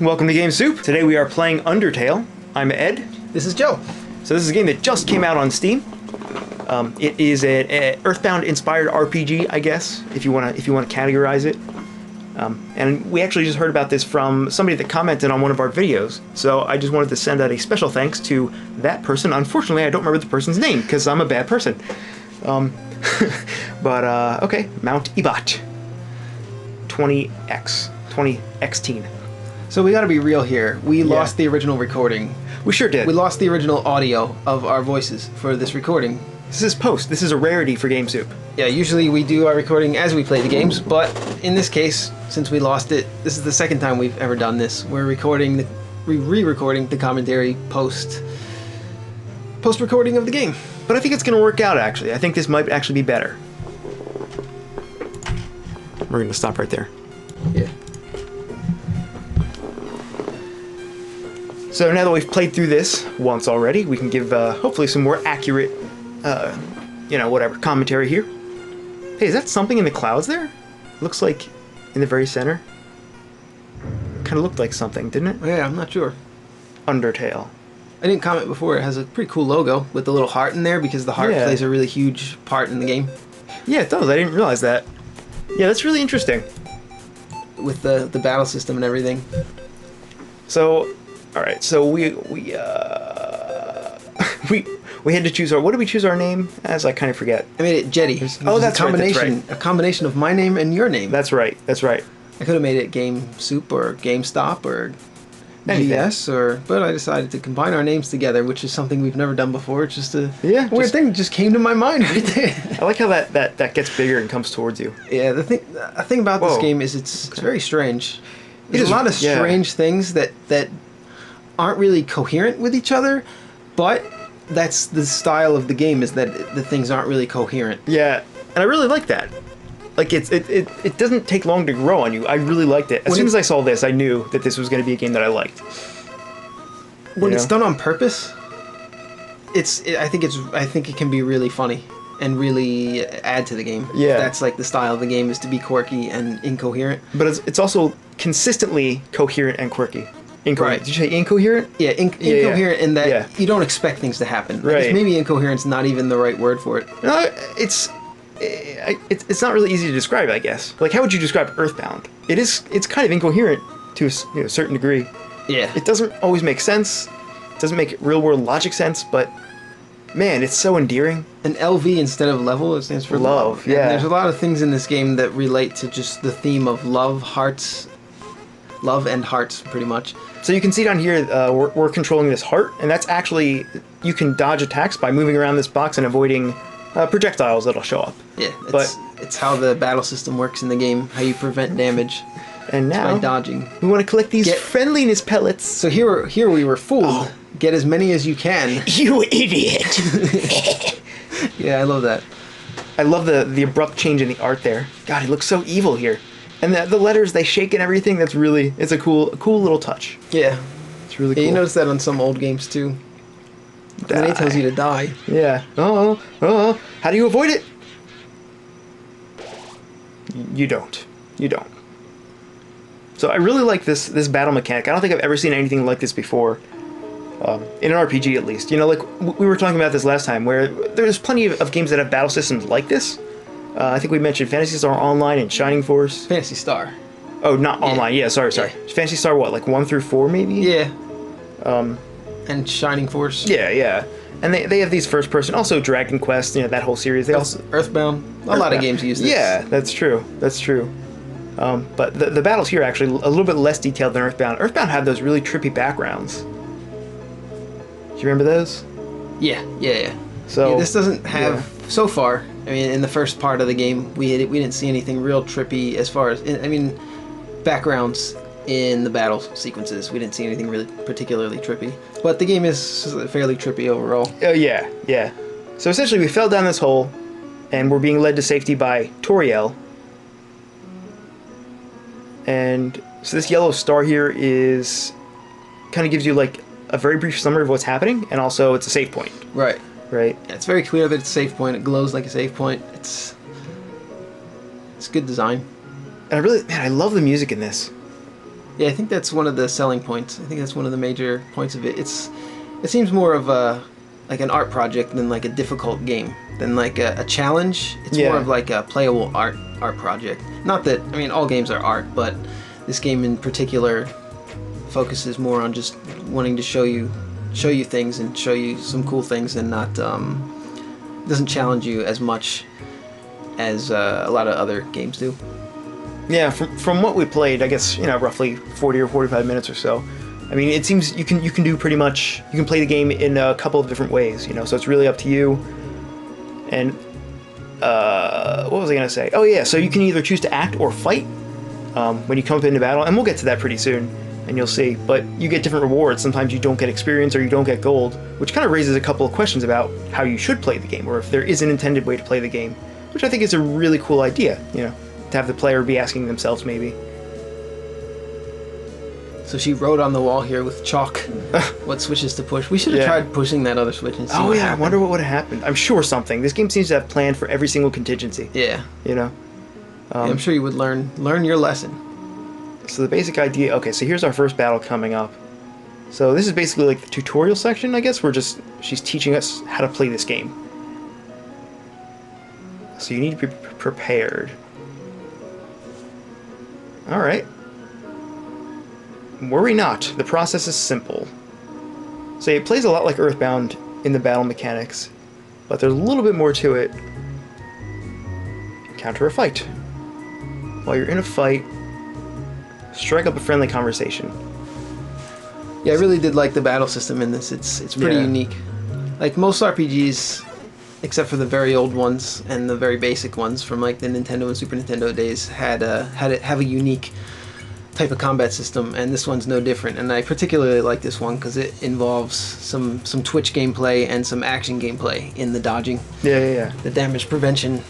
Welcome to Game Soup. Today we are playing Undertale. I'm Ed. This is Joe. So this is a game that just came out on Steam. It is an Earthbound-inspired RPG, I guess, if you want to categorize it. And we actually just heard about this from somebody that commented on one of our videos. So I just wanted to send out a special thanks to that person. Unfortunately, I don't remember the person's name because I'm a bad person. Okay, Mount Ebat 20X. So we gotta be real here. We lost the original recording. We sure did. We lost the original audio of our voices for this recording. This is post. This is a rarity for Game Soup. Yeah, usually we do our recording as we play the games, but in this case, since we lost it, this is the second time we've ever done this. We're re-recording the commentary post-recording of the game. But I think it's going to work out, actually. I think this might actually be better. We're going to stop right there. Yeah. So now that we've played through this once already, we can give hopefully some more accurate, whatever, commentary here. Hey, is that something in the clouds there? Looks like in the very center. Kind of looked like something, didn't it? Yeah, I'm not sure. Undertale. I didn't comment before, it has a pretty cool logo with the little heart in there because the heart plays a really huge part in the game. Yeah, it does. I didn't realize that. Yeah, that's really interesting. With the battle system and everything. So, all right. So we had to choose our. What did we choose our name as? I kind of forget. I made it Jetty. Oh, that's right. That's right. A combination of my name and your name. That's right. That's right. I could have made it Game Soup or GameStop or Anything. GS, but I decided to combine our names together, which is something we've never done before. It's just a weird thing just came to my mind right there. I like how that gets bigger and comes towards you. Yeah, the thing about this game is it's very strange. There's a lot of strange things that aren't really coherent with each other, but that's the style of the game, is that the things aren't really coherent. Yeah, and I really like that. Like it doesn't take long to grow on you. I really liked it. As soon as I saw this, I knew that this was going to be a game that I liked. When it's done on purpose, I think it can be really funny and really add to the game. Yeah, that's like the style of the game, is to be quirky and incoherent. But it's also consistently coherent and quirky. Incoherent. Right. Did you say incoherent? Yeah, incoherent in that you don't expect things to happen. Right. I guess maybe incoherent's not even the right word for it. No, it's not really easy to describe, I guess. Like, how would you describe Earthbound? It's kind of incoherent to a certain degree. Yeah. It doesn't always make sense. It doesn't make real-world logic sense, but man, it's so endearing. An LV instead of level, it stands for love. Yeah. And there's a lot of things in this game that relate to just the theme of love and hearts, pretty much. So you can see down here, we're controlling this heart, and that's actually, you can dodge attacks by moving around this box and avoiding projectiles that'll show up. Yeah, it's how the battle system works in the game, how you prevent damage. And now, by dodging. We want to collect these friendliness pellets. So here we were fooled. Oh. Get as many as you can. You idiot! Yeah, I love that. I love the abrupt change in the art there. God, it looks so evil here. And the letters, they shake and everything. It's a cool little touch. Yeah. It's really cool. You notice that on some old games too. Then it tells you to die. Yeah. How do you avoid it? You don't. So I really like this battle mechanic. I don't think I've ever seen anything like this before. In an RPG, at least. You know, like we were talking about this last time, where there's plenty of games that have battle systems like this. I think we mentioned Phantasy Star Online and Shining Force. Phantasy Star. Oh, not online. Yeah, sorry. Yeah. Phantasy Star, what, like 1 through 4, maybe? Yeah. And Shining Force. Yeah. And they have these first person. Also, Dragon Quest. You know, that whole series. They also Earthbound. A lot of games use this. Yeah, that's true. But the battles here are actually a little bit less detailed than Earthbound. Earthbound had those really trippy backgrounds. Do you remember those? Yeah. So this doesn't have so far. I mean, in the first part of the game, we didn't see anything real trippy as far as backgrounds in the battle sequences. We didn't see anything really particularly trippy, but the game is fairly trippy overall. Oh yeah. So essentially, we fell down this hole, and we're being led to safety by Toriel. And so this yellow star here kind of gives you like a very brief summary of what's happening, and also it's a save point. Right. Right. Yeah, it's very clear that it's a save point. It glows like a save point. It's good design. And I love the music in this. Yeah, I think that's one of the selling points. I think that's one of the major points of it. It seems more of a like an art project than like a difficult game, than like a challenge. It's more of like a playable art project. Not that, I mean, all games are art, but this game in particular focuses more on just wanting to show you things and show you some cool things, and not doesn't challenge you as much as a lot of other games do. Yeah, from what we played, I guess, roughly 40 or 45 minutes or so. I mean, it seems you can do pretty much, you can play the game in a couple of different ways, so it's really up to you. And what was I gonna say? Oh yeah, so you can either choose to act or fight when you come up into battle, and we'll get to that pretty soon, and you'll see. But you get different rewards. Sometimes you don't get experience or you don't get gold, which kind of raises a couple of questions about how you should play the game, or if there is an intended way to play the game, which I think is a really cool idea, to have the player be asking themselves maybe. So she wrote on the wall here with chalk what switches to push. We should have tried pushing that other switch and see what happened. I wonder what would have happened. I'm sure something. This game seems to have planned for every single contingency. Yeah. I'm sure you would learn your lesson. So the basic idea, okay, so here's our first battle coming up. So this is basically like the tutorial section, I guess. She's teaching us how to play this game. So you need to be prepared. Alright. Worry not, the process is simple. So it plays a lot like Earthbound in the battle mechanics, but there's a little bit more to it. Encounter a fight. While you're in a fight, strike up a friendly conversation. Yeah, I really did like the battle system in this. It's pretty unique. Like most RPGs, except for the very old ones and the very basic ones from like the Nintendo and Super Nintendo days, have a unique type of combat system, and this one's no different. And I particularly like this one because it involves some Twitch gameplay and some action gameplay in the dodging. Yeah. The damage prevention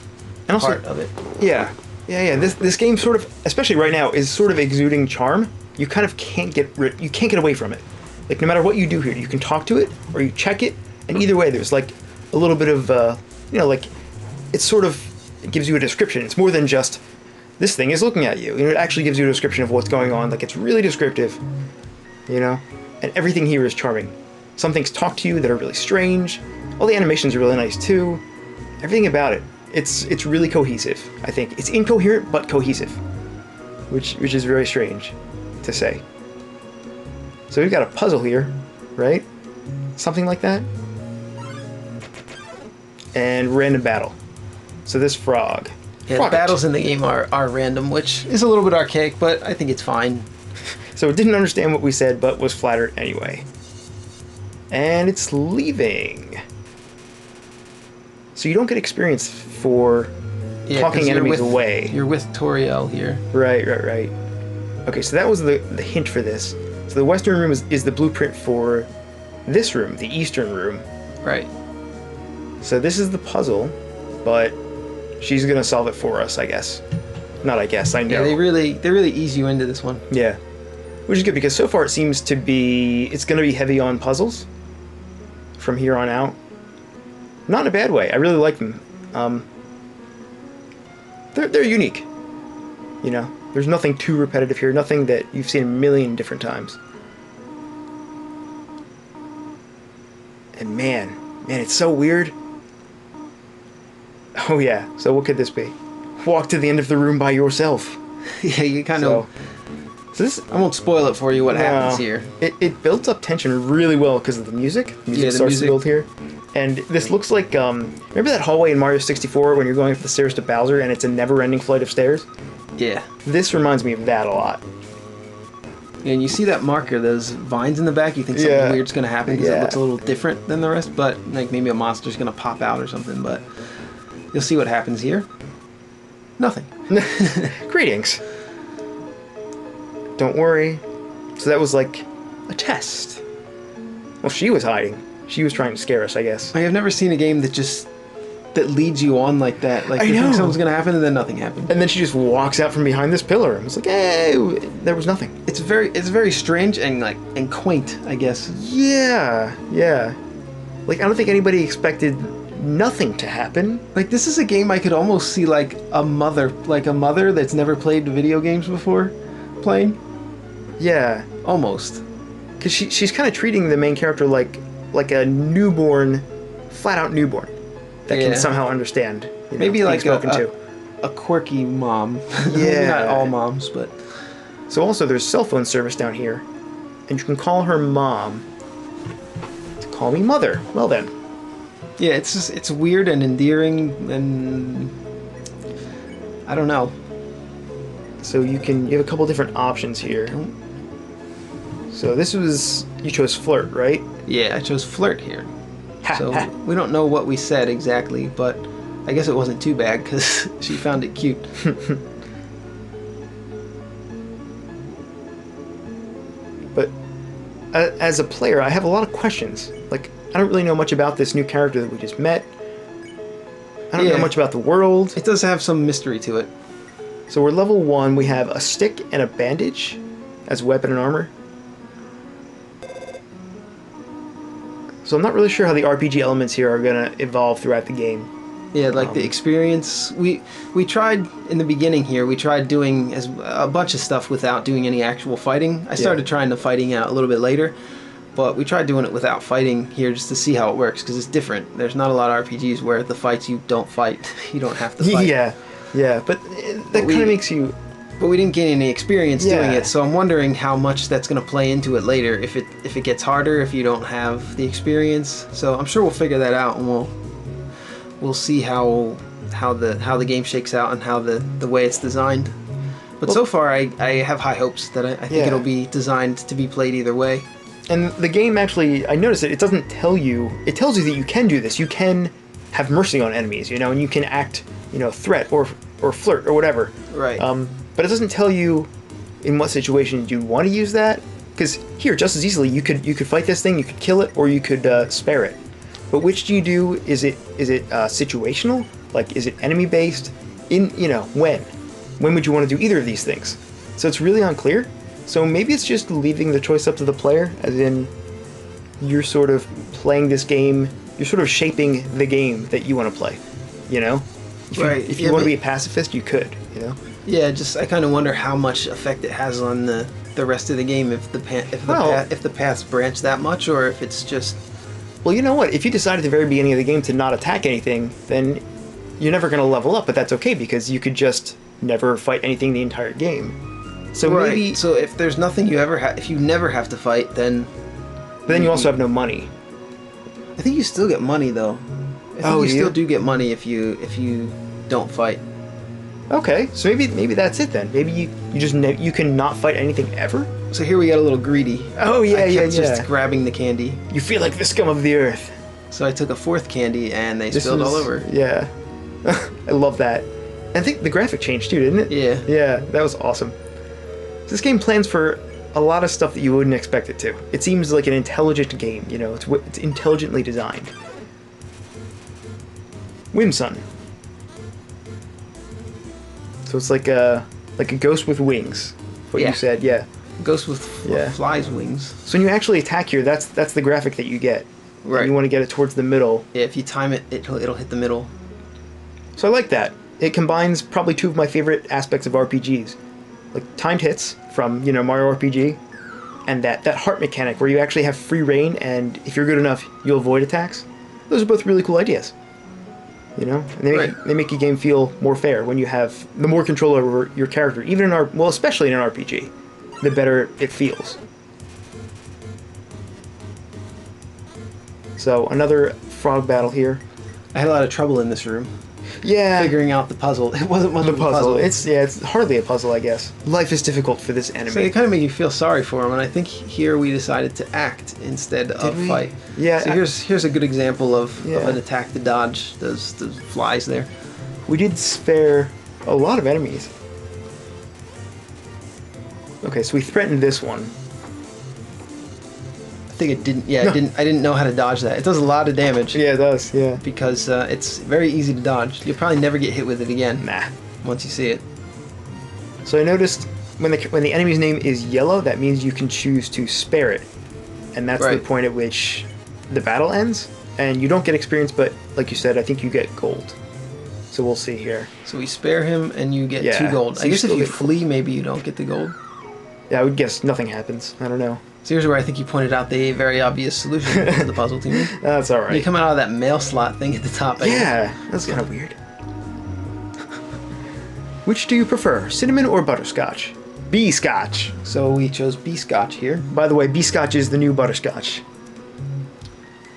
and also, part of it. Yeah. This game sort of, especially right now, is sort of exuding charm. You kind of can't get away from it. Like no matter what you do here, you can talk to it or you check it, and either way, there's like a little bit of like it gives you a description. It's more than just this thing is looking at you. It actually gives you a description of what's going on. Like it's really descriptive, and everything here is charming. Some things talk to you that are really strange. All the animations are really nice too. Everything about it, it's really cohesive. I think it's incoherent but cohesive, which is very strange to say. So we've got a puzzle here, right? Something like that. And random battle. So this frog. Yeah, the battles in the game are random, which is a little bit archaic, but I think it's fine. So it didn't understand what we said, but was flattered anyway. And it's leaving. So you don't get experience for talking enemies away. You're with Toriel here. Right. Okay, so that was the hint for this. So the western room is the blueprint for this room, the eastern room. Right. So this is the puzzle, but she's gonna solve it for us, I guess. Not I guess, I know. Yeah, they really ease you into this one. Yeah. Which is good because so far it seems to be, it's gonna be heavy on puzzles from here on out. Not in a bad way. I really like them. They're unique. There's nothing too repetitive here, nothing that you've seen a million different times. And man, it's so weird. Oh yeah, so what could this be? Walk to the end of the room by yourself. Yeah, you kind of... So this, I won't spoil it for you what happens here. It builds up tension really well because of the music. The music starts to build here. And this looks like, remember that hallway in Mario 64 when you're going up the stairs to Bowser and it's a never-ending flight of stairs? Yeah. This reminds me of that a lot. And you see that marker, those vines in the back, you think something weird's going to happen because it looks a little different than the rest, but like maybe a monster's going to pop out or something, but you'll see what happens here. Nothing. Greetings. Don't worry. So that was like a test. Well, she was hiding. She was trying to scare us, I guess. I have never seen a game that leads you on like that. Like you think something's gonna happen and then nothing happened. And then she just walks out from behind this pillar and was like, "Hey, there was nothing." It's very strange and quaint, I guess. Yeah. Like I don't think anybody expected nothing to happen. Like this is a game I could almost see like a mother that's never played video games before playing. Yeah. Almost. Because she's kind of treating the main character like a newborn, flat out newborn that can somehow understand. You know, maybe like a quirky mom. Yeah. Maybe not all moms, but. So also there's cell phone service down here, and you can call her mom to call me mother. Well then. Yeah, it's weird and endearing, and I don't know. So you have a couple different options here. So you chose flirt, right? Yeah, I chose flirt here. So we don't know what we said exactly, but I guess it wasn't too bad because she found it cute. But as a player, I have a lot of questions. Like, I don't really know much about this new character that we just met. I don't know much about the world. It does have some mystery to it. So we're level 1. We have a stick and a bandage as weapon and armor. So I'm not really sure how the RPG elements here are going to evolve throughout the game. Yeah, like the experience. We tried in the beginning here. We tried doing a bunch of stuff without doing any actual fighting. I started trying the fighting out a little bit later, but we tried doing it without fighting here just to see how it works because it's different. There's not a lot of RPGs where the fights you don't fight. You don't have to fight. Yeah, but that kind of makes you. But we didn't gain any experience doing it, so I'm wondering how much that's going to play into it later. If it gets harder, if you don't have the experience. So I'm sure we'll figure that out, and we'll see how the game shakes out and how the way it's designed. But so far, I have high hopes that I think it'll be designed to be played either way. And the game actually, I noticed it doesn't tell you. It tells you that you can do this. You can have mercy on enemies, and you can act, threat or flirt or whatever. Right. But it doesn't tell you in what situation you want to use that. Because here, just as easily, you could fight this thing, you could kill it, or you could spare it. But which do you do? Is it situational? Like, is it enemy based? When would you want to do either of these things? So it's really unclear. So maybe it's just leaving the choice up to the player, as in you're sort of playing this game. You're sort of shaping the game that you want to play. If you want to be a pacifist, you could. Yeah, I kind of wonder how much effect it has on the rest of the game if the paths branch that much, or if it's just. Well, you know what? If you decide at the very beginning of the game to not attack anything, then you're never going to level up, but that's okay because you could just never fight anything the entire game. So maybe. So if there's nothing if you never have to fight, then. But then you also have no money. I think you still get money though. I think you still do get money if you don't fight. Okay, so maybe that's it then. Maybe you can not fight anything ever. So here we got a little greedy. Oh yeah, I kept just grabbing the candy. You feel like the scum of the earth. So I took a fourth candy and they spilled all over. Yeah, I love that. I think the graphic changed too, didn't it? Yeah. Yeah, that was awesome. This game plans for a lot of stuff that you wouldn't expect it to. It seems like an intelligent game. It's intelligently designed. Whimsun. So it's like a ghost with wings. What you said, yeah. Ghost with flies wings. So when you actually attack here, that's the graphic that you get. Right. And you want to get it towards the middle. Yeah, if you time it, it'll hit the middle. So I like that. It combines probably two of my favorite aspects of RPGs, like timed hits from Mario RPG, and that heart mechanic where you actually have free reign, and if you're good enough, you'll avoid attacks. Those are both really cool ideas. And they make your game feel more fair when you have the more control over your character, even especially in an RPG, the better it feels. So another frog battle here. I had a lot of trouble in this room. Yeah. Figuring out the puzzle. It wasn't much of a puzzle. It's hardly a puzzle, I guess. Life is difficult for this enemy. So it kind of made you feel sorry for him, and I think here we decided to act instead of fight. Yeah. So here's a good example of an attack to dodge those flies there. We did spare a lot of enemies. Okay, so we threatened this one. I think it didn't. Yeah, I didn't know how to dodge that. It does a lot of damage. Yeah, it does. Yeah. Because it's very easy to dodge. You'll probably never get hit with it again. Nah. Once you see it. So I noticed when the enemy's name is yellow, that means you can choose to spare it, and that's the point at which the battle ends. And you don't get experience, but like you said, I think you get gold. So we'll see here. So we spare him, and you get 2 gold. So I guess if you flee, maybe you don't get the gold. Yeah, I would guess nothing happens. I don't know. So here's where I think you pointed out the very obvious solution to the puzzle to me. That's alright. You come out of that mail slot thing at the top. Yeah, that's kind of weird. Which do you prefer, cinnamon or butterscotch? B-scotch. So we chose B-scotch here. By the way, B-scotch is the new butterscotch.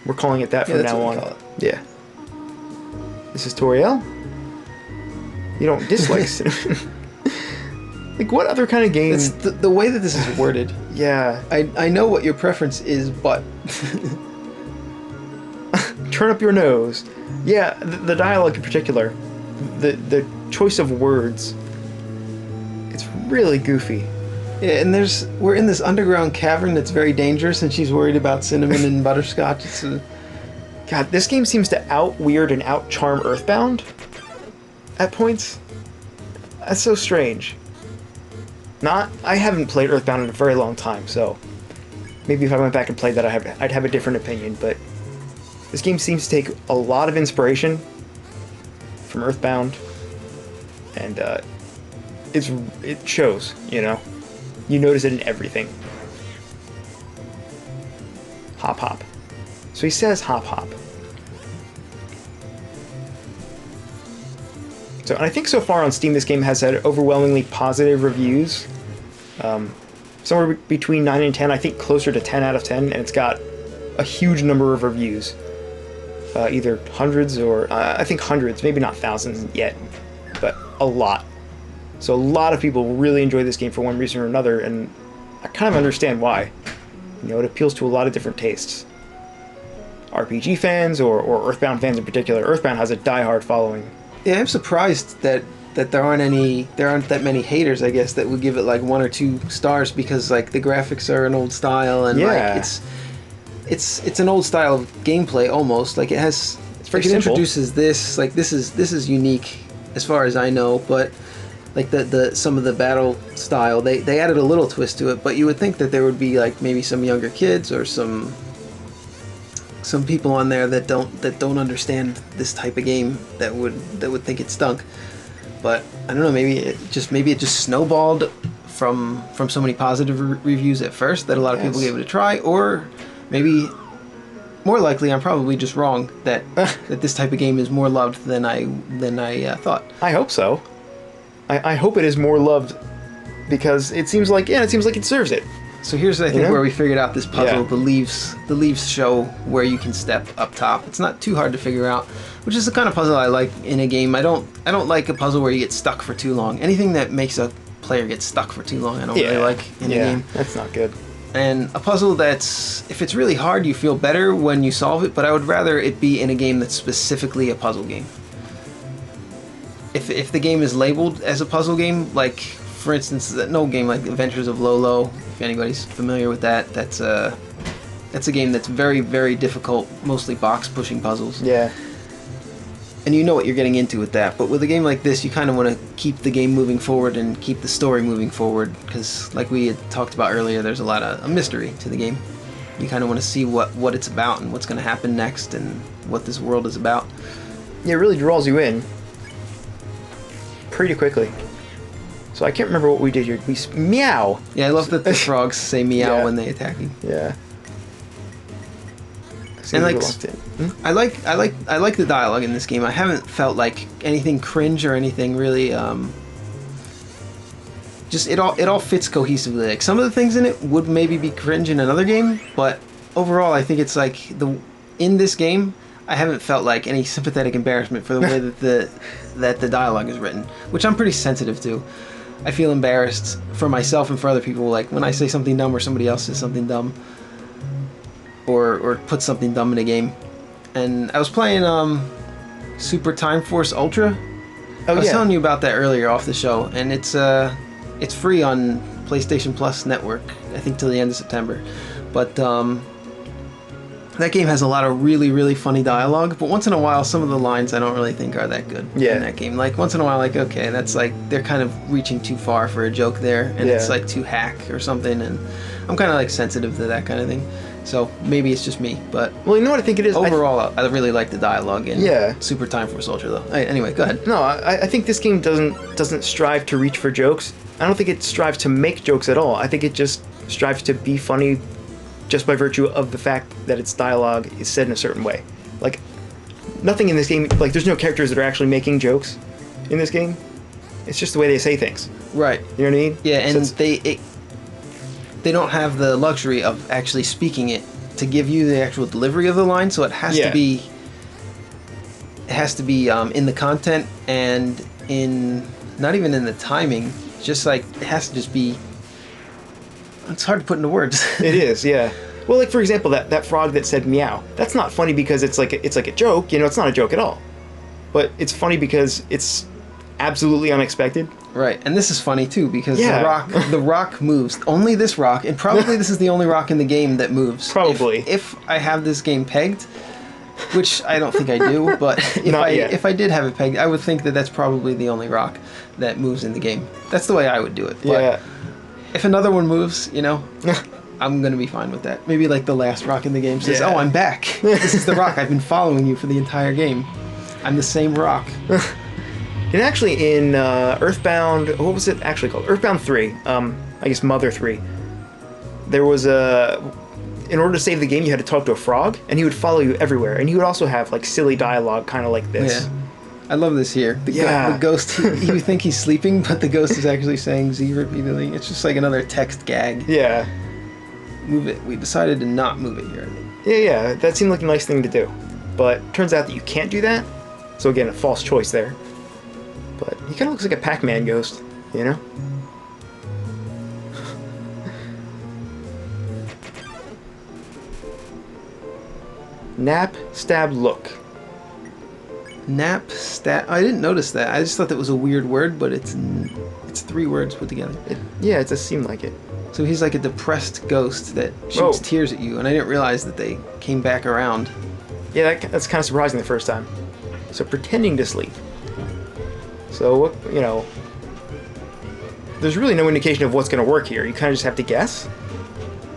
We're calling it that from now on. Yeah. This is Toriel. You don't dislike cinnamon. Like, what other kind of game? It's the way that this is worded. Yeah. I know what your preference is, but... Turn up your nose. Yeah, the dialogue in particular. The choice of words. It's really goofy. Yeah, and we're in this underground cavern that's very dangerous, and she's worried about cinnamon and butterscotch. God, this game seems to out-weird and out-charm Earthbound at points. That's so strange. I haven't played Earthbound in a very long time, so maybe if I went back and played that, I'd have a different opinion, but this game seems to take a lot of inspiration from Earthbound, and it shows, you know? You notice it in everything. Hop hop. So he says hop hop. So, and I think so far on Steam this game has had overwhelmingly positive reviews. Somewhere between 9 and 10, I think closer to 10 out of 10, and it's got a huge number of reviews. Either hundreds or, I think hundreds, maybe not thousands yet, but a lot. So a lot of people really enjoy this game for one reason or another, and I kind of understand why. You know, it appeals to a lot of different tastes. RPG fans, or Earthbound fans in particular. Earthbound has a diehard following. Yeah, I'm surprised that there aren't that many haters, I guess, that would give it like 1 or 2 stars, because like the graphics are an old style, and yeah. like it's an old style of gameplay almost. Like it's very simple. Introduces this, like this is unique as far as I know, but like the some of the battle style, they added a little twist to it, but you would think that there would be like maybe some younger kids or some people on there that don't understand this type of game that would think it stunk. But I don't know, maybe it just snowballed from so many positive reviews at first that a lot of people gave it a try, or maybe more likely I'm probably just wrong that this type of game is more loved than I thought. I hope so. I hope it is more loved, because it seems like it deserves it. So here's, I think, where we figured out this puzzle. Yeah. The leaves show where you can step up top. It's not too hard to figure out, which is the kind of puzzle I like in a game. I don't like a puzzle where you get stuck for too long. Anything that makes a player get stuck for too long, I don't really like in a game. That's not good. And a puzzle that's, if it's really hard, you feel better when you solve it, but I would rather it be in a game that's specifically a puzzle game. If the game is labeled as a puzzle game, like, for instance, an old game like Adventures of Lolo, if anybody's familiar with that, that's a game that's very, very difficult, mostly box-pushing puzzles. Yeah. And you know what you're getting into with that, but with a game like this, you kind of want to keep the game moving forward and keep the story moving forward, because like we had talked about earlier, there's a lot of a mystery to the game. You kind of want to see what it's about and what's going to happen next and what this world is about. Yeah, it really draws you in pretty quickly. So I can't remember what we did here. We meow. Yeah, I love that the frogs say meow when they attack you. Yeah. And like, I like the dialogue in this game. I haven't felt like anything cringe or anything really. Just it all fits cohesively. Like some of the things in it would maybe be cringe in another game, but overall, I think it's like in this game, I haven't felt like any sympathetic embarrassment for the way that the dialogue is written, which I'm pretty sensitive to. I feel embarrassed for myself and for other people, like when I say something dumb or somebody else says something dumb, or put something dumb in a game. And I was playing Super Time Force Ultra. I was telling you about that earlier off the show, and it's free on PlayStation Plus Network, I think till the end of September. But that game has a lot of really, really funny dialogue, but once in a while, some of the lines I don't really think are that good in that game. Like, once in a while, like, okay, that's like, they're kind of reaching too far for a joke there, and it's like too hack or something, and I'm kind of like sensitive to that kind of thing. So maybe it's just me, but... Well, you know what I think it is? Overall, I really like the dialogue in Super Time Force Ultra, though. Anyway, go ahead. No, I think this game doesn't strive to reach for jokes. I don't think it strives to make jokes at all. I think it just strives to be funny just by virtue of the fact that its dialogue is said in a certain way. Like, nothing in this game, like, there's no characters that are actually making jokes in this game. It's just the way they say things. Right. You know what I mean? Yeah, and they don't have the luxury of actually speaking it to give you the actual delivery of the line, so it has to be in the content and in not even in the timing, just like it has to just be. It's hard to put into words. It is, yeah. Well, like for example, that frog that said meow. That's not funny because it's like a joke. You know, it's not a joke at all. But it's funny because it's absolutely unexpected. Right, and this is funny too because the rock moves. Only this rock, and probably this is the only rock in the game that moves. Probably. If I have this game pegged, which I don't think I do, but if I did have it pegged, I would think that that's probably the only rock that moves in the game. That's the way I would do it. But yeah. If another one moves, you know, I'm gonna be fine with that. Maybe like the last rock in the game says, "Oh, I'm back. This is the rock. I've been following you for the entire game. I'm the same rock." And actually, in Earthbound, what was it actually called? Earthbound 3, I guess Mother 3. There was in order to save the game, you had to talk to a frog, and he would follow you everywhere. And he would also have like silly dialogue, kind of like this. Yeah. I love this here. The ghost, you think he's sleeping, but the ghost is actually saying Z repeatedly. It's just like another text gag. Yeah. Move it. We decided to not move it here, I think. Yeah. That seemed like a nice thing to do. But turns out that you can't do that. So again, a false choice there. But he kind of looks like a Pac-Man ghost, you know? Nap, stab, look. Nap, stab. I didn't notice that. I just thought that was a weird word, but it's 3 words put together. It does seem like it. So he's like a depressed ghost that shoots tears at you, and I didn't realize that they came back around. Yeah, that's kind of surprising the first time. So pretending to sleep. So, you know, there's really no indication of what's going to work here. You kind of just have to guess.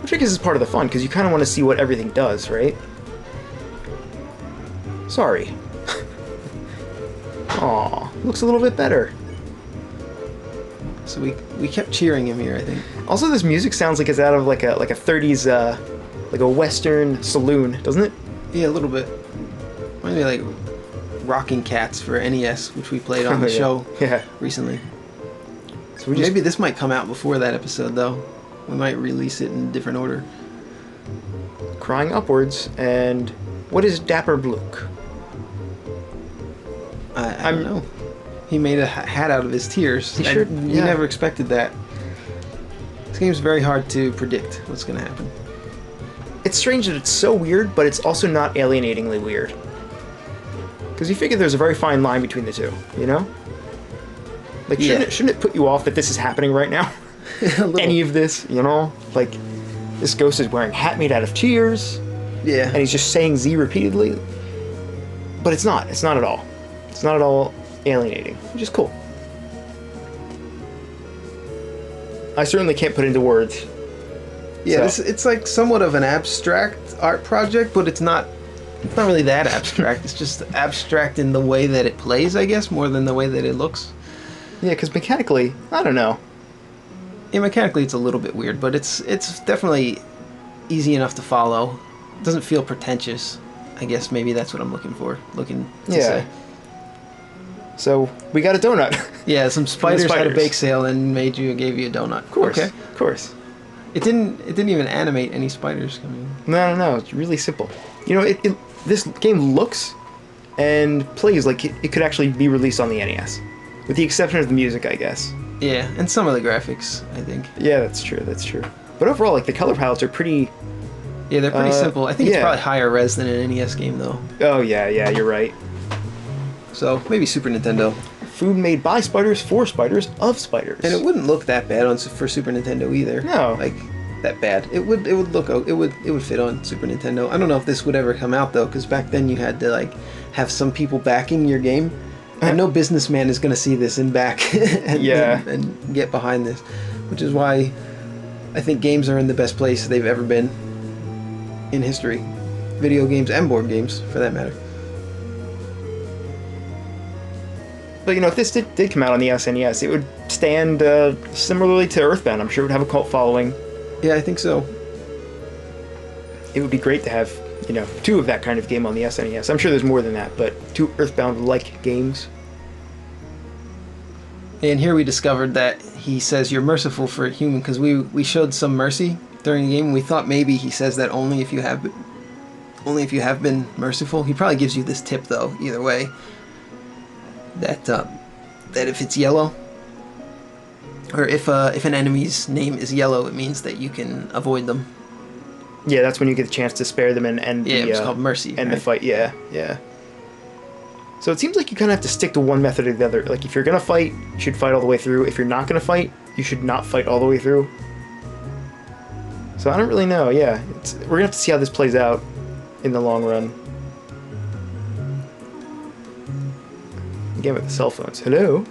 Which I guess is part of the fun, because you kind of want to see what everything does, right? Sorry. Aw, looks a little bit better. So we kept cheering him here, I think. Also, this music sounds like it's out of like a 30s, like a Western saloon, doesn't it? Yeah, a little bit. Reminds me of like Rocking Cats for NES, which we played on the show recently. So maybe this might come out before that episode, though. We might release it in a different order. Crying upwards, and what is Dapper Blook? I don't know. He made a hat out of his tears. You never expected that. This game's very hard to predict what's going to happen. It's strange that it's so weird, but it's also not alienatingly weird. Because you figure there's a very fine line between the two, you know? Like, shouldn't it put you off that this is happening right now? Any of this, you know? Like, this ghost is wearing a hat made out of tears. Yeah. And he's just saying Z repeatedly. But it's not. It's not at all. It's not at all alienating, which is cool. I certainly can't put into words. Yeah, it's like somewhat of an abstract art project, but it's not really that abstract. It's just abstract in the way that it plays, I guess, more than the way that it looks. Yeah, because mechanically, I don't know. Yeah, mechanically it's a little bit weird, but it's definitely easy enough to follow. It doesn't feel pretentious. I guess maybe that's what I'm looking to say. So we got a donut. Yeah, some spiders had a bake sale and gave you a donut. Of course. Okay. Of course. It didn't even animate any spiders coming. No. It's really simple. You know, this game looks and plays like it could actually be released on the NES, with the exception of the music, I guess. Yeah, and some of the graphics, I think. Yeah, that's true. But overall, like the color palettes are pretty. Yeah, they're pretty simple. I think it's probably higher res than an NES game, though. Oh yeah, you're right. So maybe Super Nintendo. Food made by spiders for spiders of spiders. And it wouldn't look that bad for Super Nintendo either. No, like that bad. It would fit on Super Nintendo. I don't know if this would ever come out though, because back then you had to like have some people backing your game. And no businessman is going to see this and back and get behind this, which is why I think games are in the best place they've ever been in history. Video games and board games, for that matter. But you know, if this did come out on the SNES, it would stand similarly to Earthbound. I'm sure it would have a cult following. Yeah, I think so. It would be great to have, you know, 2 of that kind of game on the SNES. I'm sure there's more than that, but 2 Earthbound-like games. And here we discovered that he says you're merciful for a human, because we showed some mercy during the game, and we thought maybe he says that only if you have been merciful. He probably gives you this tip though, either way, that if it's yellow, or if an enemy's name is yellow, it means that you can avoid them. Yeah, that's when you get the chance to spare them and yeah, it's called mercy. And right? the fight. Yeah, yeah. So it seems like you kind of have to stick to one method or the other. Like if you're gonna fight, you should fight all the way through. If you're not gonna fight, you should not fight all the way through. So I don't really know. Yeah, we're gonna have to see how this plays out in the long run. Again with the cell phones. Hello?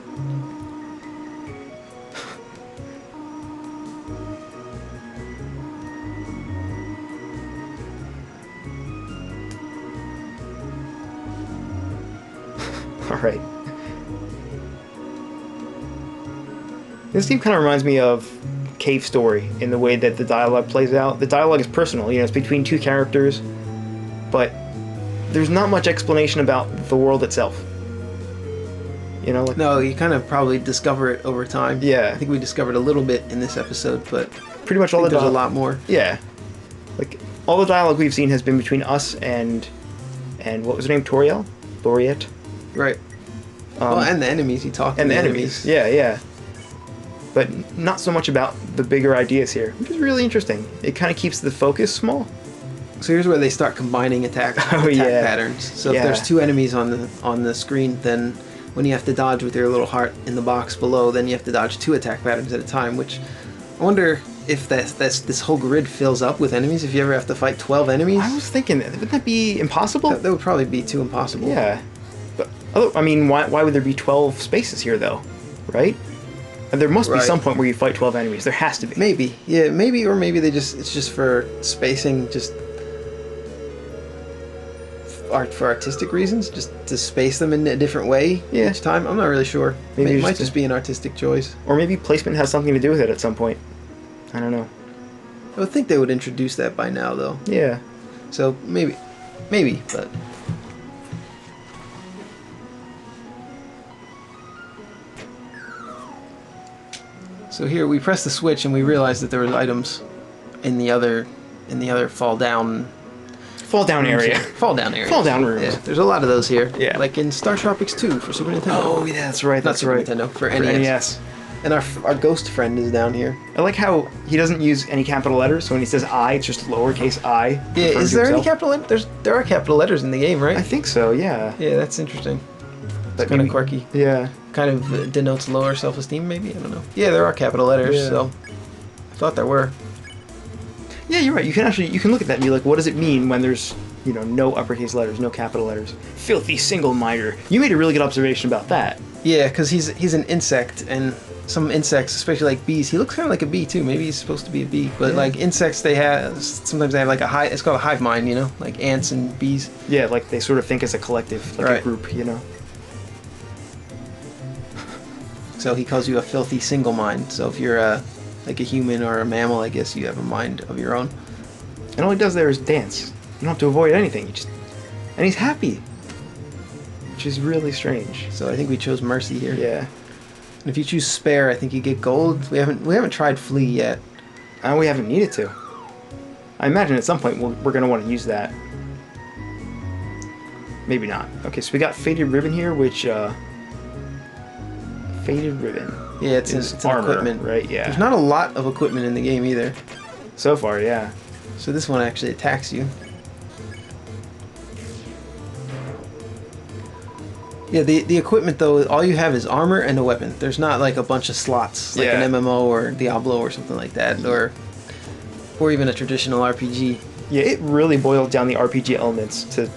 Alright. This game kind of reminds me of Cave Story in the way that the dialogue plays out. The dialogue is personal, you know, it's between 2 characters, but there's not much explanation about the world itself. You know, like, no, you kind of probably discover it over time. Yeah. I think we discovered a little bit in this episode, but pretty much all the there's a lot more. Yeah. Like, all the dialogue we've seen has been between us and what was her name? Toriel? Laureate? Right. Well, and the enemies. You talk to and the enemies. Yeah, yeah. But not so much about the bigger ideas here, which is really interesting. It kind of keeps the focus small. So here's where they start combining attack patterns. So if there's 2 enemies on the screen, then when you have to dodge with your little heart in the box below, then you have to dodge 2 attack patterns at a time, which I wonder if this whole grid fills up with enemies, if you ever have to fight 12 enemies. I was thinking, wouldn't that be impossible? That would probably be too impossible. Yeah. But, I mean, why would there be 12 spaces here, though? Right? And there must be some point where you fight 12 enemies. There has to be. Maybe. Yeah, maybe, or maybe it's just for spacing, just for artistic reasons, just to space them in a different way each time. I'm not really sure. Maybe it might just be an artistic choice. Or maybe placement has something to do with it at some point. I don't know. I would think they would introduce that by now, though. Yeah. So maybe, but... So here we press the switch and we realize that there was items in the other fall down area. Fall down rooms. Yeah, there's a lot of those here. Yeah. Like in Star Tropics 2 for Super Nintendo. Oh yeah, that's right. Not Super Nintendo, for NES. And our ghost friend is down here. I like how he doesn't use any capital letters, so when he says I, it's just lowercase I. Yeah, is there any capital letters? There are capital letters in the game, right? I think so, yeah. Yeah, that's interesting. That's kind of quirky. Yeah. Kind of denotes lower self-esteem, maybe? I don't know. Yeah, there are capital letters, so I thought there were. Yeah, you're right. You can look at that and be like, what does it mean when there's, you know, no uppercase letters, no capital letters? Filthy single-minder. You made a really good observation about that. Yeah, because he's an insect, and some insects, especially like bees, he looks kind of like a bee too. Maybe he's supposed to be a bee, but like insects, sometimes they have like it's called a hive mind, you know, like ants and bees. Yeah, like they sort of think as a collective, like a group, you know. So he calls you a filthy single mind. So if you're like a human or a mammal, I guess you have a mind of your own. And all he does there is dance. You don't have to avoid anything. And he's happy, which is really strange. So I think we chose mercy here. Yeah. And if you choose spare, I think you get gold. We haven't tried flee yet. And we haven't needed to. I imagine at some point we're going to want to use that. Maybe not. Okay, so we got faded ribbon here, which faded ribbon. Yeah, it's an armor, equipment, right? Yeah. There's not a lot of equipment in the game either. So far, yeah. So this one actually attacks you. Yeah, the equipment though, all you have is armor and a weapon. There's not like a bunch of slots like an MMO or Diablo or something like that, or even a traditional RPG. Yeah, it really boiled down the RPG elements to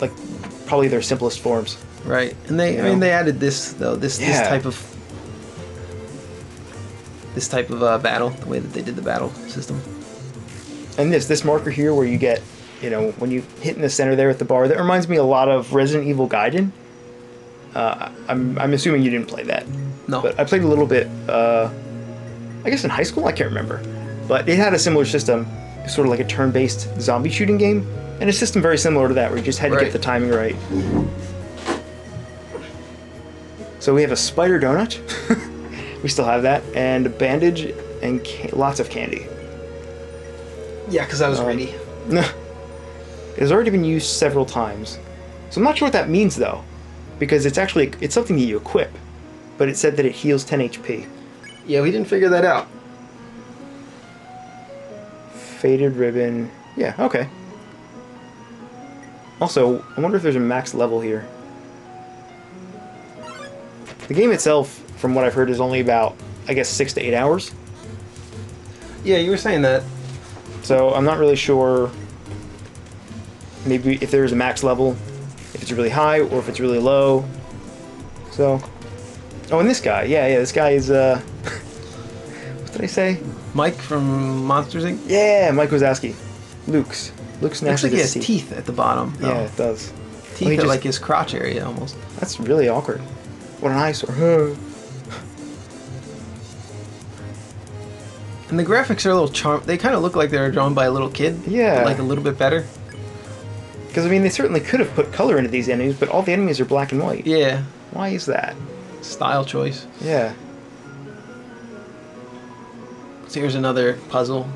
like probably their simplest forms. Right, and I mean they added this though, this type of battle, the way that they did the battle system. And this marker here where you get, you know, when you hit in the center there at the bar, that reminds me a lot of Resident Evil Gaiden. I'm assuming you didn't play that. No. But I played a little bit, I guess in high school? I can't remember. But it had a similar system, sort of like a turn-based zombie shooting game, and a system very similar to that, where you just had to get the timing right. So we have a spider donut. We still have that, and a bandage, and lots of candy. Yeah, because I was ready. No. It has already been used several times. So I'm not sure what that means, though, because it's something that you equip, but it said that it heals 10 HP. Yeah, we didn't figure that out. Faded ribbon. Yeah, okay. Also, I wonder if there's a max level here. The game itself, from what I've heard, is only about, I guess, 6 to 8 hours. Yeah, you were saying that. So I'm not really sure maybe if there's a max level, if it's really high or if it's really low. So, oh, and this guy, yeah, this guy is, what did I say? Mike from Monsters Inc? Yeah, Mike Wazowski. Luke's Looks like he has teeth at the bottom, though. Yeah, it does. Teeth at like his crotch area, almost. That's really awkward. What an eyesore. And the graphics are a little they kind of look like they were drawn by a little kid. Yeah. But like a little bit better. Because, I mean, they certainly could have put color into these enemies, but all the enemies are black and white. Yeah. Why is that? Style choice. Yeah. So here's another puzzle.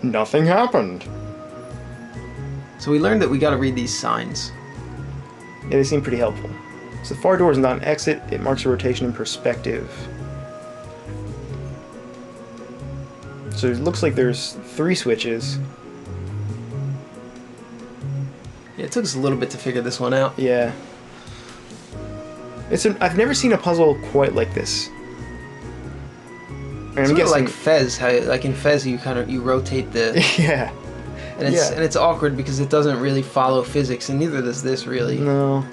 Nothing happened. So we learned that we got to read these signs. Yeah, they seem pretty helpful. So the far door is not an exit, it marks a rotation in perspective. So it looks like there's 3 switches. Yeah, it took us a little bit to figure this one out. Yeah. I've never seen a puzzle quite like this. It's sort of like Fez, how like in Fez you rotate the yeah. And it's awkward because it doesn't really follow physics, and neither does this really. No.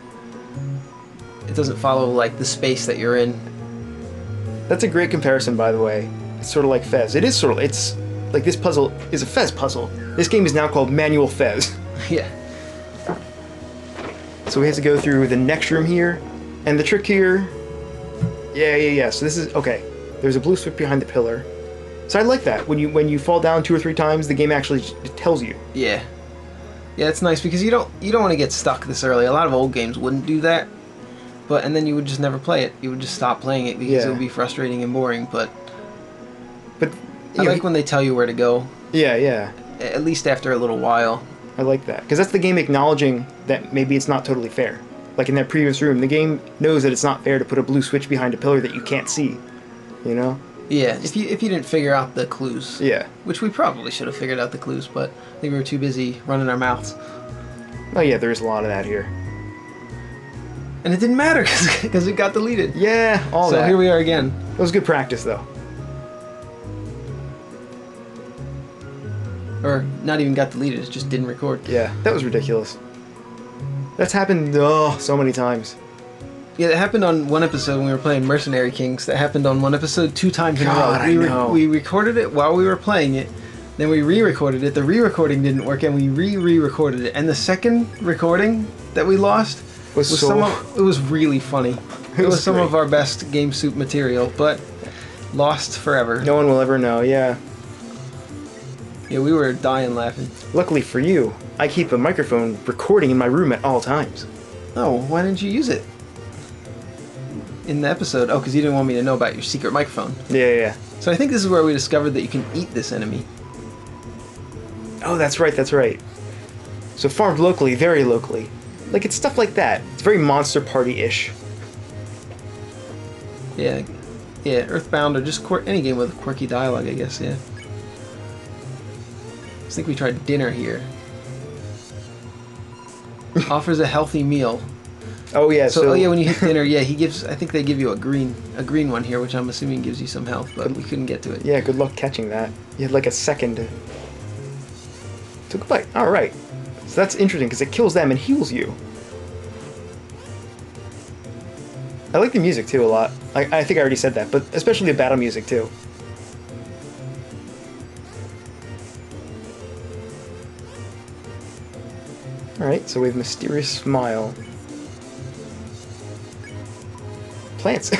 It doesn't follow like the space that you're in. That's a great comparison, by the way. It's sort of like Fez. It's like this puzzle is a Fez puzzle. This game is now called Manual Fez. Yeah. So we have to go through the next room here, and the trick here. Yeah. So this is okay. There's a blue switch behind the pillar. So I like that. When you fall down 2 or 3 times, the game actually tells you. Yeah. Yeah, it's nice because you don't want to get stuck this early. A lot of old games wouldn't do that. And then you would just never play it. You would just stop playing it because it would be frustrating and boring, but I like when they tell you where to go. Yeah. At least after a little while. I like that. Because that's the game acknowledging that maybe it's not totally fair. Like in that previous room, the game knows that it's not fair to put a blue switch behind a pillar that you can't see. You know? Yeah, if you didn't figure out the clues. Yeah. Which we probably should have figured out the clues, but I think we were too busy running our mouths. Oh yeah, there's a lot of that here. And it didn't matter because it got deleted. Yeah, all that. So here we are again. It was good practice, though. Or not even got deleted, it just didn't record. Yeah, that was ridiculous. That's happened so many times. Yeah, that happened on one episode when we were playing Mercenary Kings. That happened on one episode 2 times in a row. I know. We recorded it while we were playing it. Then we re-recorded it. The re-recording didn't work, and we re-recorded it. And the second recording that we lost it was really funny. It was some of our best Game Soup material, but lost forever. No one will ever know, yeah. Yeah, we were dying laughing. Luckily for you, I keep a microphone recording in my room at all times. Oh, why didn't you use it? In the episode? Oh, because you didn't want me to know about your secret microphone. Yeah. So I think this is where we discovered that you can eat this enemy. Oh, that's right. So farmed locally, very locally. Like, it's stuff like that. It's very Monster Party-ish. Yeah, Earthbound or just any game with quirky dialogue, I guess, yeah. I think we tried dinner here. Offers a healthy meal. Oh yeah. So when you hit dinner, I think they give you a green one here, which I'm assuming gives you some health, but we couldn't get to it. Yeah, good luck catching that. You had like a second. Took a bite. All right. So that's interesting because it kills them and heals you. I like the music too a lot. I think I already said that, but especially the battle music too. Alright, so we have Mysterious Smile. Plants.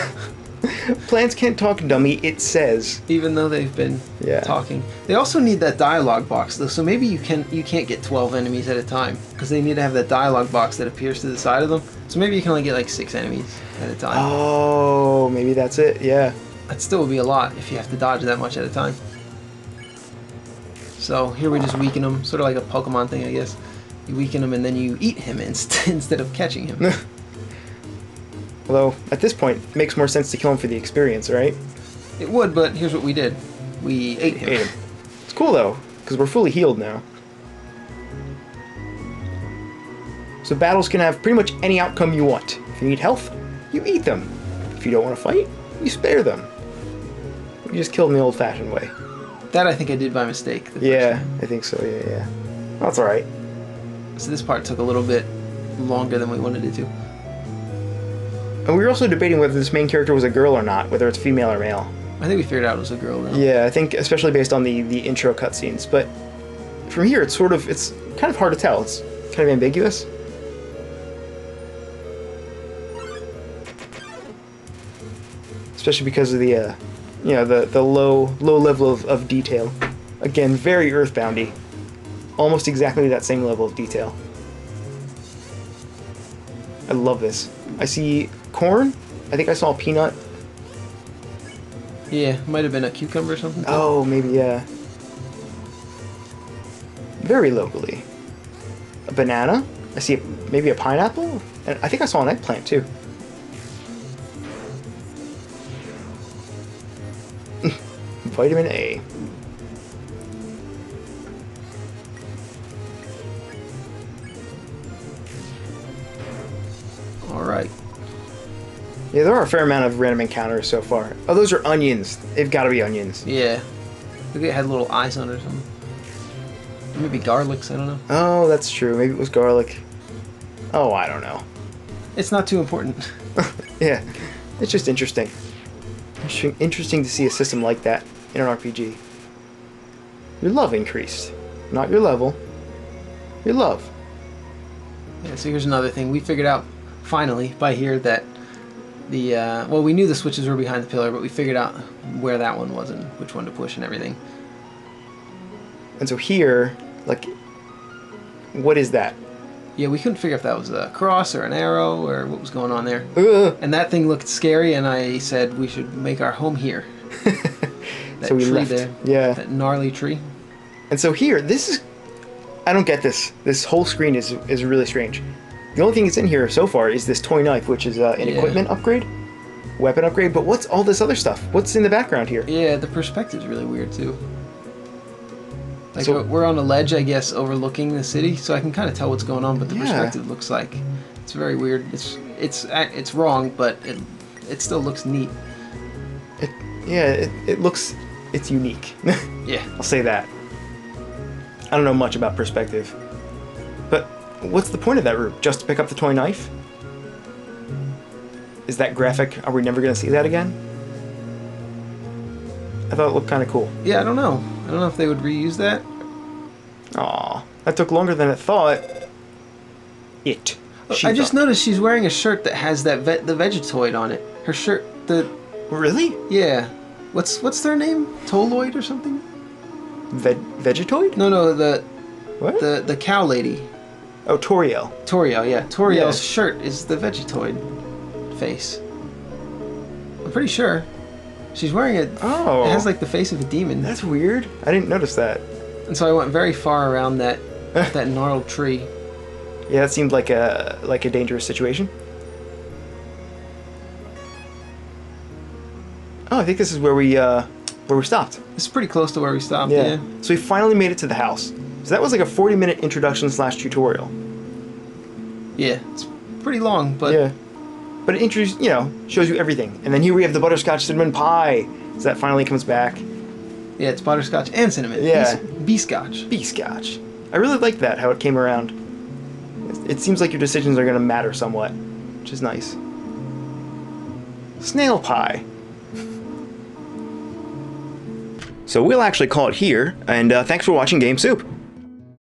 Plants can't talk, dummy, it says. Even though they've been talking. They also need that dialogue box, though, so maybe you can't get 12 enemies at a time, because they need to have that dialogue box that appears to the side of them. So maybe you can only get like 6 enemies at a time. Oh, maybe that's it, yeah. That still would be a lot if you have to dodge that much at a time. So here we just weaken him, sort of like a Pokemon thing, I guess. You weaken him and then you eat him instead of catching him. Although, at this point, it makes more sense to kill him for the experience, right? It would, but here's what we did. We ate him. It's cool, though, because we're fully healed now. So battles can have pretty much any outcome you want. If you need health, you eat them. If you don't want to fight, you spare them. You just kill them the old-fashioned way. That I think I did by mistake. Yeah, I think so, yeah. That's alright. So this part took a little bit longer than we wanted it to. And we were also debating whether this main character was a girl or not, whether it's female or male. I think we figured out it was a girl now. Yeah, I think especially based on the intro cutscenes, but from here it's kind of hard to tell. It's kind of ambiguous. Especially because of the the low level of detail. Again, very Earthboundy. Almost exactly that same level of detail. I love this. I see corn. I think I saw a peanut. Yeah, might have been a cucumber or something. Oh, maybe, yeah. Very locally. A banana. I see maybe a pineapple. And I think I saw an eggplant, too. Vitamin A. Alright. Yeah, there are a fair amount of random encounters so far. Oh, those are onions. They've got to be onions. Yeah. Maybe it had little eyes on it or something. Maybe garlics, I don't know. Oh, that's true. Maybe it was garlic. Oh, I don't know. It's not too important. Yeah, it's just interesting. Interesting to see a system like that in an RPG. Your love increased. Not your level. Your love. Yeah, so here's another thing. We figured out, finally, by here, that the, well, we knew the switches were behind the pillar, but we figured out where that one was and which one to push and everything. And so here, like, what is that? Yeah, we couldn't figure if that was a cross or an arrow or what was going on there. And that thing looked scary, and I said we should make our home here. That so we tree left. there. Yeah. That gnarly tree. And so here, this is... I don't get this. This whole screen is really strange. The only thing that's in here so far is this toy knife, which is an equipment upgrade, weapon upgrade, but what's all this other stuff? What's in the background here? Yeah, the perspective's really weird, too. Like, so, we're on a ledge, I guess, overlooking the city, so I can kind of tell what's going on, but the perspective looks like... It's very weird. It's wrong, but it still looks neat. It looks... It's unique. Yeah. I'll say that. I don't know much about perspective. But what's the point of that room? Just to pick up the toy knife? Is that graphic? Are we never going to see that again? I thought it looked kind of cool. Yeah, I don't know. I don't know if they would reuse that. Aw, that took longer than it thought. I just noticed she's wearing a shirt that has that the Vegetoid on it. Her shirt, Really? Yeah. What's their name? Toloid or something? Vegetoid? No, the... What? The cow lady. Oh, Toriel. Toriel, yeah. Toriel's shirt is the Vegetoid face. I'm pretty sure. She's wearing it. Oh. It has like the face of a demon. That's weird. I didn't notice that. And so I went very far around that that gnarled tree. Yeah, that seemed like a dangerous situation. Oh, I think this is where we stopped. It's pretty close to where we stopped. Yeah. So we finally made it to the house. So that was like a 40-minute introduction / tutorial. Yeah, it's pretty long, but yeah. But it shows you everything. And then here we have the butterscotch cinnamon pie. So that finally comes back. Yeah, it's butterscotch and cinnamon. Yeah. Bee-scotch. Bee-scotch. I really like that, how it came around. It seems like your decisions are going to matter somewhat, which is nice. Snail pie. So we'll actually call it here, and thanks for watching Game Soup.